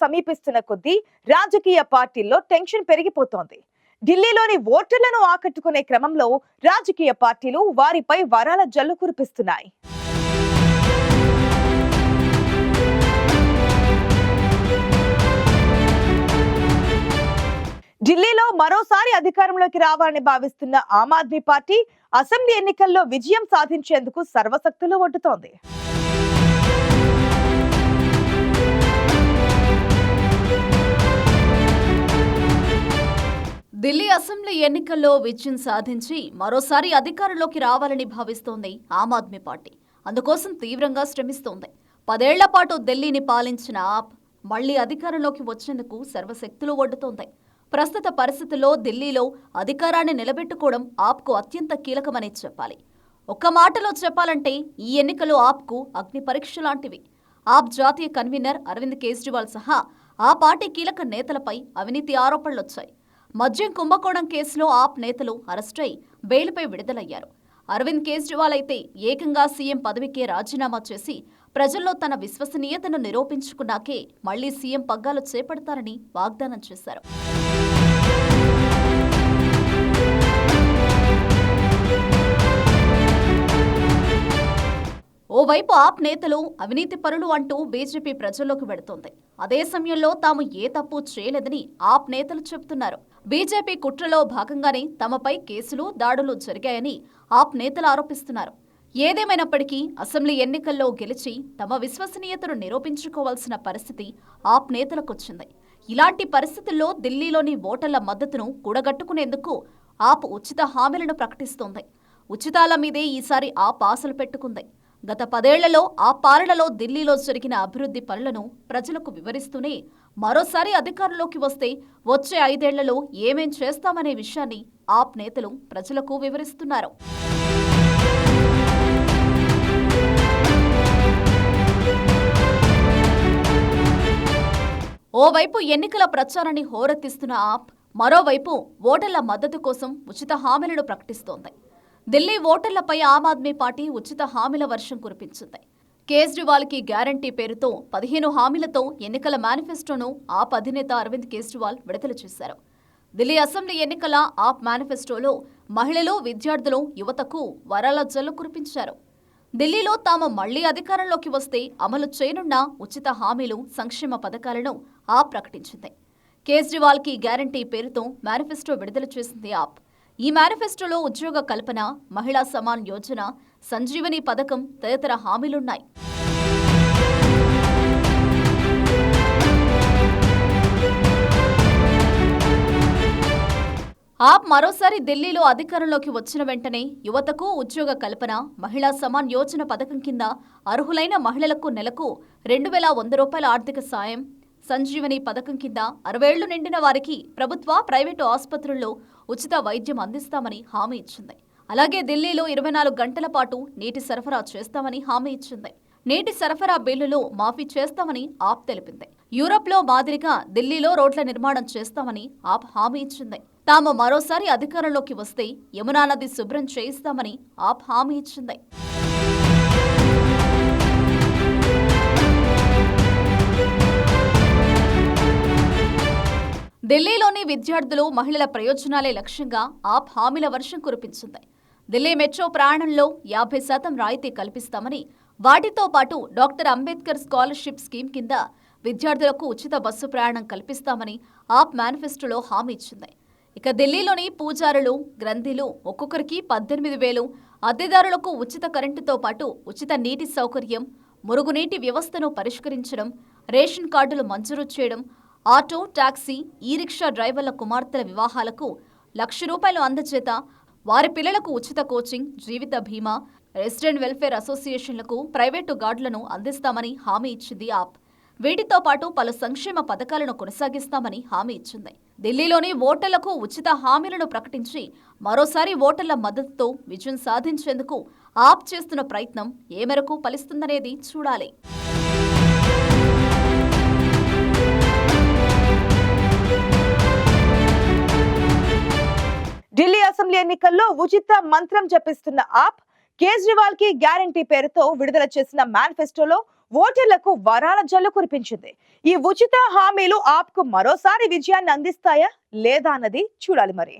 సమీపిస్తున్న కొద్దీ రాజకీయ పార్టీల్లో టెన్షన్ పెరిగిపోతోంది. ఢిల్లీలోని ఓటర్లను ఆకట్టుకునే క్రమంలో రాజకీయ పార్టీలు వారిపై వరాల జల్లు కురిపిస్తున్నాయి. ఢిల్లీలో మరోసారి అధికారంలోకి రావాలని భావిస్తున్న ఆమ్ ఆద్మీ పార్టీ అసెంబ్లీ ఎన్నికల్లో విజయం సాధించేందుకు సర్వశక్తులు ఒడ్డుతోంది. ఢిల్లీ అసెంబ్లీ ఎన్నికల్లో విజయం సాధించి మరోసారి అధికారంలోకి రావాలని భావిస్తోంది ఆమ్ ఆద్మీ పార్టీ. అందుకోసం తీవ్రంగా శ్రమిస్తోంది. 10 ఏళ్ల పాటు ఢిల్లీని పాలించిన ఆప్ మళ్లీ అధికారంలోకి వచ్చేందుకు సర్వశక్తులు ఒడ్డుతోంది. ప్రస్తుత పరిస్థితుల్లో ఢిల్లీలో అధికారాన్ని నిలబెట్టుకోవడం ఆప్కు అత్యంత కీలకమని చెప్పాలి. ఒక్క మాటలో చెప్పాలంటే ఈ ఎన్నికలు ఆప్కు అగ్ని పరీక్ష లాంటివి. ఆప్ జాతీయ కన్వీనర్ అరవింద్ కేజ్రీవాల్ సహా ఆ పార్టీ కీలక నేతలపై అవినీతి ఆరోపణలొచ్చాయి. మద్యం కుంభకోణం కేసులో ఆప్ నేతలు అరెస్టై బెయిల్పై విడుదలయ్యారు. అరవింద్ కేజ్రీవాల్ అయితే ఏకంగా సీఎం పదవికే రాజీనామా చేసి ప్రజల్లో తన విశ్వసనీయతను నిరూపించుకున్నాకే మళ్లీ సీఎం పగ్గాలు చేపడతారని వాగ్దానం చేశారు. ఓవైపు ఆప్ నేతలు అవినీతి పరులు అంటూ బీజేపీ ప్రజల్లోకి వెడుతోంది. అదే సమయంలో తాము ఏ తప్పు చేయలేదని ఆప్ నేతలు చెబుతున్నారు. బీజేపీ కుట్రలో భాగంగానే తమపై కేసులు, దాడులు జరిగాయని ఆప్ నేతలు ఆరోపిస్తున్నారు. ఏదేమైనప్పటికీ అసెంబ్లీ ఎన్నికల్లో గెలిచి తమ విశ్వసనీయతను నిరూపించుకోవాల్సిన పరిస్థితి ఆప్ నేతలకొచ్చింది. ఇలాంటి పరిస్థితుల్లో ఢిల్లీలోని ఓటర్ల మద్దతును కూడగట్టుకునేందుకు ఆప్ ఉచిత హామీలను ప్రకటిస్తోంది. ఉచితాల మీదే ఈసారి ఆప్ ఆశలు పెట్టుకుంది. గత 10 ఏళ్లలో ఆ పాలనలో ఢిల్లీలో జరిగిన అభివృద్ధి పనులను ప్రజలకు వివరిస్తూనే మరోసారి అధికారంలోకి వస్తే వచ్చే 5 ఏళ్లలో ఏమేం చేస్తామనే విషయాన్ని ఆప్ నేతలు ప్రజలకు వివరిస్తున్నారు. ఓవైపు ఎన్నికల ప్రచారాన్ని హోరెత్తిస్తున్న ఆప్ మరోవైపు ఓటర్ల మద్దతు కోసం ఉచిత హామీలను ప్రకటిస్తోంది. ఢిల్లీ ఓటర్లపై ఆమ్ ఆద్మీ పార్టీ ఉచిత హామీల వర్షం కురిపించింది. కేజ్రీవాల్కి గ్యారంటీ పేరుతో 15 హామీలతో ఎన్నికల మేనిఫెస్టోను ఆప్ అధినేత అరవింద్ కేజ్రీవాల్ విడుదల చేశారు. ఢిల్లీ అసెంబ్లీ ఎన్నికల ఆప్ మేనిఫెస్టోలో మహిళలు, విద్యార్థులు, యువతకు వరాల జల్లు కురిపించారు. ఢిల్లీలో తాము మళ్లీ అధికారంలోకి వస్తే అమలు చేయనున్న ఉచిత హామీలు, సంక్షేమ పథకాలను ఆప్ ప్రకటించింది. కేజ్రీవాల్కి గ్యారంటీ పేరుతో మేనిఫెస్టో విడుదల చేసింది ఆప్. ఈ మేనిఫెస్టోలో ఉద్యోగ కల్పన, మహిళా సమాన్ యోజన, సంజీవని పథకం తదితర హామీలున్నాయి. ఆప్ మరోసారి ఢిల్లీలో అధికారంలోకి వచ్చిన వెంటనే యువతకు ఉద్యోగ కల్పన, మహిళా సమాన్ యోజన పథకం కింద అర్హులైన మహిళలకు నెలకు 2100 రూపాయల ఆర్థిక సాయం, సంజీవని పథకం కింద 60 ఏళ్లు నిండిన వారికి ప్రభుత్వ, ప్రైవేటు ఆసుపత్రుల్లో ఉచిత వైద్యం అందిస్తామని హామీ ఇచ్చింది. అలాగే ఢిల్లీలో 24 గంటల పాటు నీటి సరఫరా చేస్తామని హామీ ఇచ్చింది. నీటి సరఫరా బిల్లులు మాఫీ చేస్తామని ఆప్ తెలిపింది. యూరప్లో మాదిరిగా ఢిల్లీలో రోడ్ల నిర్మాణం చేస్తామని ఆప్ హామీ ఇచ్చింది. తాము మరోసారి అధికారంలోకి వస్తే యమునా నది శుభ్రం చేయిస్తామని ఆప్ హామీ ఇచ్చింది. ఢిల్లీలోని విద్యార్థులు, మహిళల ప్రయోజనాలే లక్ష్యంగా ఆప్ హామీల వర్షం కురిపించింది. ఢిల్లీ మెట్రో ప్రయాణంలో 50% రాయితీ కల్పిస్తామని, వాటితో పాటు డాక్టర్ అంబేద్కర్ స్కాలర్షిప్ స్కీమ్ కింద విద్యార్థులకు ఉచిత బస్సు ప్రయాణం కల్పిస్తామని ఆప్ మేనిఫెస్టోలో హామీ ఇచ్చింది. ఇక ఢిల్లీలోని పూజారులు, గ్రంథులు ఒక్కొక్కరికి 18,000, అద్దెదారులకు ఉచిత కరెంటుతో పాటు ఉచిత నీటి సౌకర్యం, మురుగునీటి వ్యవస్థను పరిష్కరించడం, రేషన్ కార్డులు మంజూరు చేయడం, ఆటో, టాక్సీ, ఈ-రిక్షా డ్రైవర్ల కుమార్తెల వివాహాలకు ₹1,00,000 అందజేత, వారి పిల్లలకు ఉచిత కోచింగ్, జీవిత బీమా, రెసిడెంట్ వెల్ఫేర్ అసోసియేషన్లకు ప్రైవేటు గార్డులను అందిస్తామని హామీ ఇచ్చింది ఆప్. వీటితో పాటు పలు సంక్షేమ పథకాలను కొనసాగిస్తామని హామీ ఇచ్చింది. ఢిల్లీలోని ఓటర్లకు ఉచిత హామీలను ప్రకటించి మరోసారి ఓటర్ల మద్దతుతో విజయం సాధించేందుకు ఆప్ చేస్తున్న ప్రయత్నం ఏ మేరకు ఫలిస్తుందనేది చూడాలి. ఢిల్లీ అసెంబ్లీ ఎన్నికల్లో ఉచిత మంత్రం జపిస్తున్న ఆప్ కేజ్రీవాల్ కి గ్యారంటీ పేరుతో విడుదల చేసిన మేనిఫెస్టోలో ఓటర్లకు వరాల జల్లు కురిపించింది. ఈ ఉచిత హామీలు ఆప్ కు మరోసారి విజయాన్ని అందిస్తాయా లేదా అన్నది చూడాలి మరి.